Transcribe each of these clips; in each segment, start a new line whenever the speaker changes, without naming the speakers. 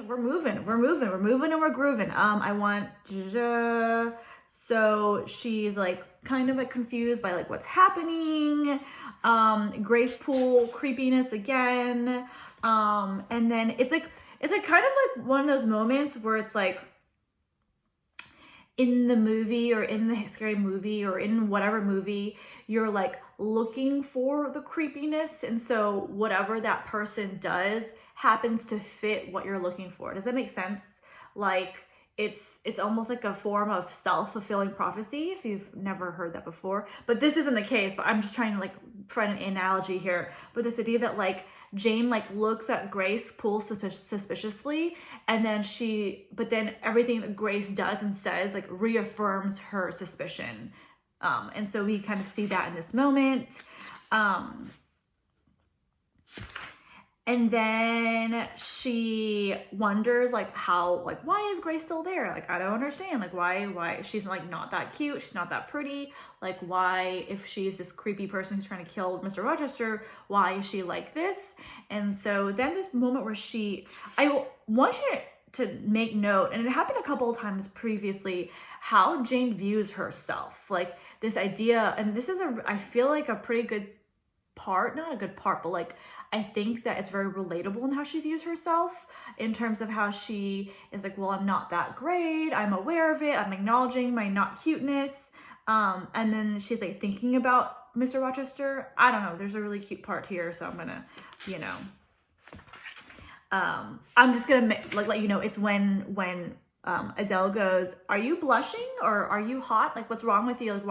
we're moving and we're grooving. I want, so she's like kind of like confused by like what's happening. Grace Poole creepiness again. And then it's like kind of like one of those moments where it's like in the movie or in the scary movie or in whatever movie, you're like looking for the creepiness. And so whatever that person does happens to fit what you're looking for. Does that make sense? Like it's almost like a form of self-fulfilling prophecy, if you've never heard that before. But this isn't the case, but I'm just trying to like find an analogy here. But this idea that like Jane like looks at Grace Poole suspiciously, and then but then everything that Grace does and says like reaffirms her suspicion. And so we kind of see that in this moment. And then she wonders like why is Grace still there? Like, I don't understand. Like why she's like not that cute. She's not that pretty. Like why, if she's this creepy person who's trying to kill Mr. Rochester, why is she like this? And so then this moment where I want you to make note, and it happened a couple of times previously, how Jane views herself. Like this idea, and this is I feel like a pretty good part, not a good part, but like I think that it's very relatable in how she views herself, in terms of how she is like, well, I'm not that great. I'm aware of it. I'm acknowledging my not cuteness. And then she's like thinking about Mr. Rochester. I don't know. There's a really cute part here. So I'm gonna, I'm just gonna like let you know. It's when Adele goes, "Are you blushing or are you hot? Like, what's wrong with you? Like,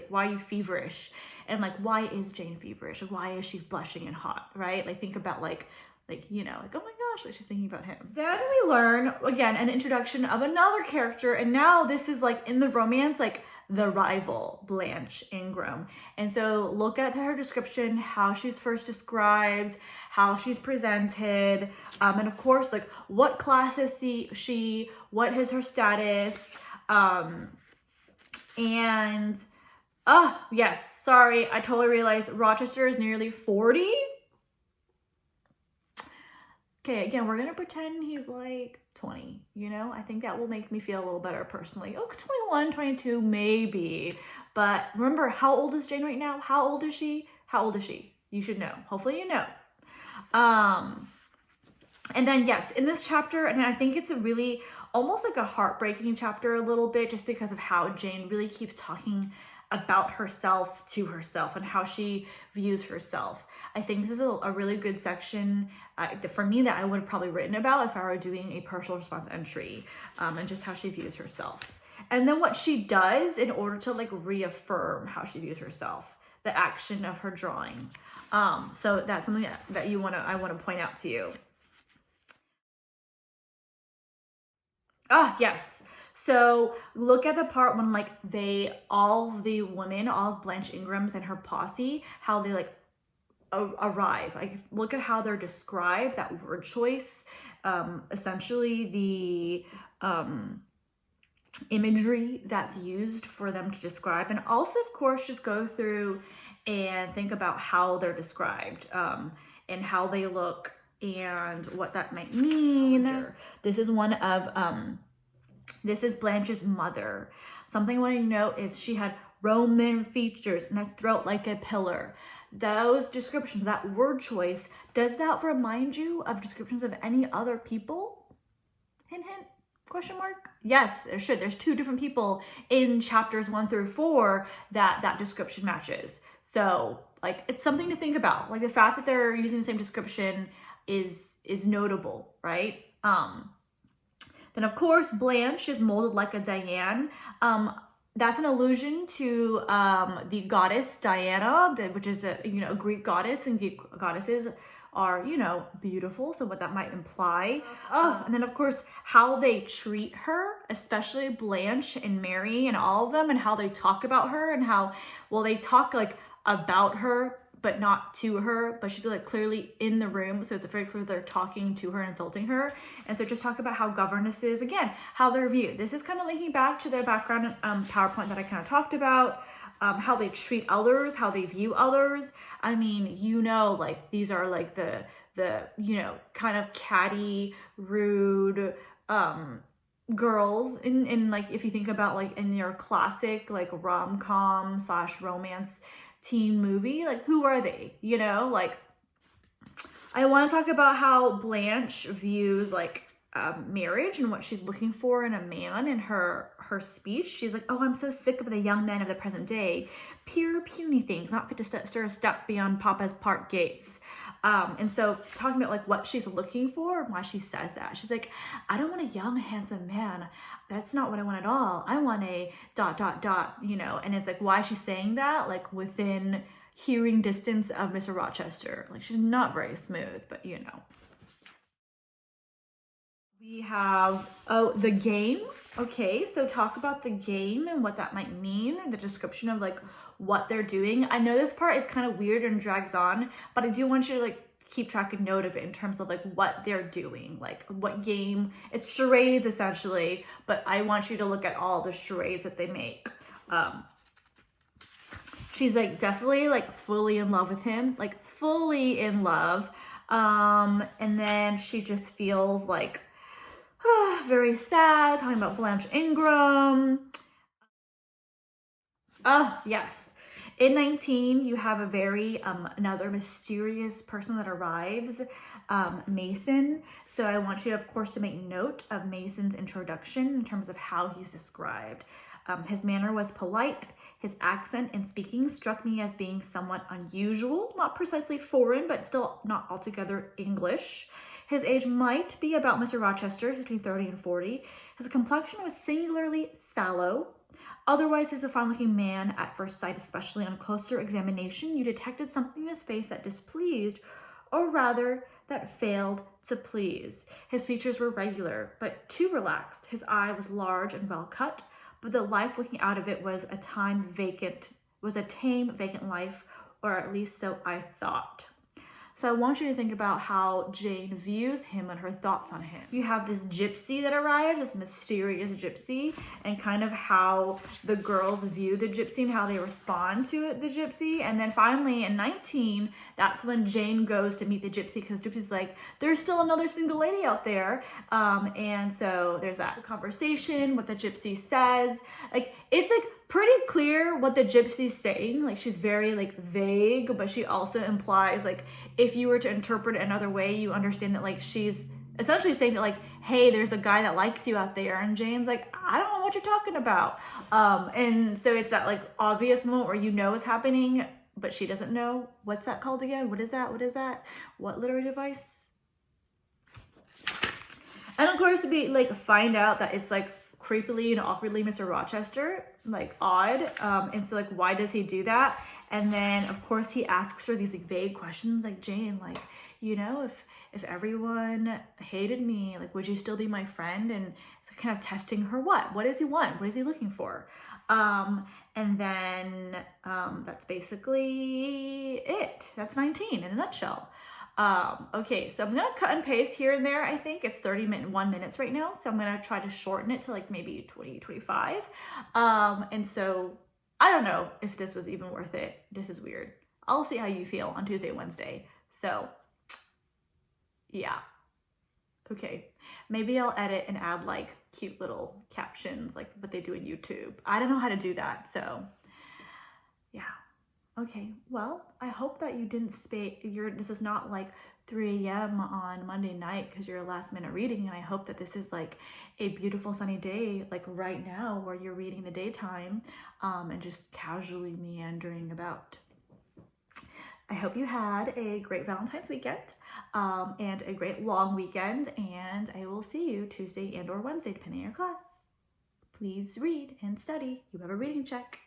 why are you feverish?" And like, why is Jane feverish? Like, why is she blushing and hot, right? Like, think about like, oh my gosh, like she's thinking about him. Then we learn, again, an introduction of another character. And now this is like in the romance, like the rival, Blanche Ingram. And so look at her description, how she's first described, how she's presented. And of course, like what class is she, what is her status? Yes, sorry, I totally realized Rochester is nearly 40. Okay, again, we're gonna pretend he's like 20, I think that will make me feel a little better personally. Oh, 21, 22, maybe. But remember, how old is Jane right now? How old is she? You should know. Hopefully you know. And then, yes, in this chapter, and I think it's a really, almost like a heartbreaking chapter a little bit, just because of how Jane really keeps talking about herself to herself and how she views herself. I think this is a really good section for me that I would have probably written about if I were doing a personal response entry, and just how she views herself. And then what she does in order to like reaffirm how she views herself, the action of her drawing. So that's something that I want to point out to you. Yes. So look at the part when like all of Blanche Ingram's and her posse, how they like arrive. Like look at how they're described, that word choice, essentially the imagery that's used for them to describe. And also, of course, just go through and think about how they're described, and how they look and what that might mean. This is this is Blanche's mother. Something I want to note is she had Roman features and a throat like a pillar. Those descriptions, that word choice, does that remind you of descriptions of any other people? Hint, hint, question mark? Yes, there should. There's 2 different people in chapters 1 through 4 that description matches. So like, it's something to think about. Like the fact that they're using the same description is notable, right? Then of course, Blanche is molded like a Diane. That's an allusion to the goddess Diana, which is a Greek goddess, and Greek goddesses are, beautiful. So what that might imply. And then of course, how they treat her, especially Blanche and Mary and all of them, and how they talk about her, and how, well, they talk like about her, but not to her, but she's like clearly in the room. So it's very clear they're talking to her and insulting her. And so just talk about how governesses, again, how they're viewed. This is kind of linking back to their background PowerPoint that I kind of talked about, how they treat others, how they view others. I mean, like these are like the you know, kind of catty, rude, girls in like, if you think about like in your classic like rom-com / romance teen movie, like who are they, you know? Like, I want to talk about how Blanche views like marriage and what she's looking for in a man. In her speech, she's like, oh, I'm so sick of the young men of the present day, pure puny things, not fit to stir a step beyond Papa's park gates. And so talking about like what she's looking for and why she says that. She's like, I don't want a young, handsome man. That's not what I want at all. I want a ... you know, and it's like, why she's saying that, like within hearing distance of Mr. Rochester. Like, she's not very smooth, but you know. We have, oh, the game. Okay, so talk about the game and what that might mean, the description of like what they're doing. I know this part is kind of weird and drags on, but I do want you to like keep track and note of it in terms of like what they're doing, like what game. It's charades essentially, but I want you to look at all the charades that they make. She's like definitely like fully in love with him, like fully in love. And then she just feels like very sad, talking about Blanche Ingram. Yes. In 19, you have a very, another mysterious person that arrives, Mason. So I want you, of course, to make note of Mason's introduction in terms of how he's described. His manner was polite. His accent and speaking struck me as being somewhat unusual, not precisely foreign, but still not altogether English. His age might be about Mr. Rochester's, between 30 and 40. His complexion was singularly sallow. Otherwise, he's a fine-looking man at first sight, especially on closer examination. You detected something in his face that displeased, or rather, that failed to please. His features were regular, but too relaxed. His eye was large and well cut, but the life looking out of it was a tame, vacant life, or at least so I thought. So I want you to think about how Jane views him and her thoughts on him. You have this gypsy that arrives, this mysterious gypsy, and kind of how the girls view the gypsy and how they respond to it, the gypsy. And then finally in 19, that's when Jane goes to meet the gypsy, because gypsy's like, there's still another single lady out there. And so there's that conversation, what the gypsy says. Like, it's like pretty clear what the gypsy's saying. Like, she's very like vague, but she also implies like, if you were to interpret it another way, you understand that like she's essentially saying that like, hey, there's a guy that likes you out there. And Jane's like, I don't know what you're talking about. And so it's that like obvious moment where you know it's happening, but she doesn't know. What's that called again? What is that? What is that? What literary device? And of course, to be like, find out that it's like creepily and awkwardly Mr. Rochester, like odd. And so like, why does he do that? And then of course he asks her these like vague questions, like, Jane, like, you know, if everyone hated me, like, would you still be my friend? And kind of testing her, what does he want? What is he looking for? And then that's basically it. That's 19 in a nutshell. Okay, so I'm gonna cut and paste here and there. I think it's 1 minutes right now, so I'm gonna try to shorten it to like maybe 20, 25. And so I don't know if this was even worth it. This is weird. I'll see how you feel on Tuesday, Wednesday. So yeah. Okay, maybe I'll edit and add like cute little captions like what they do in YouTube. I don't know how to do that, so yeah. Okay, well, I hope that you didn't this is not like 3 a.m. on Monday night because you're a last minute reading, and I hope that this is like a beautiful sunny day like right now where you're reading the daytime and just casually meandering about. I hope you had a great Valentine's weekend and a great long weekend, and I will see you Tuesday and or Wednesday depending on your class. Please read and study. You have a reading check.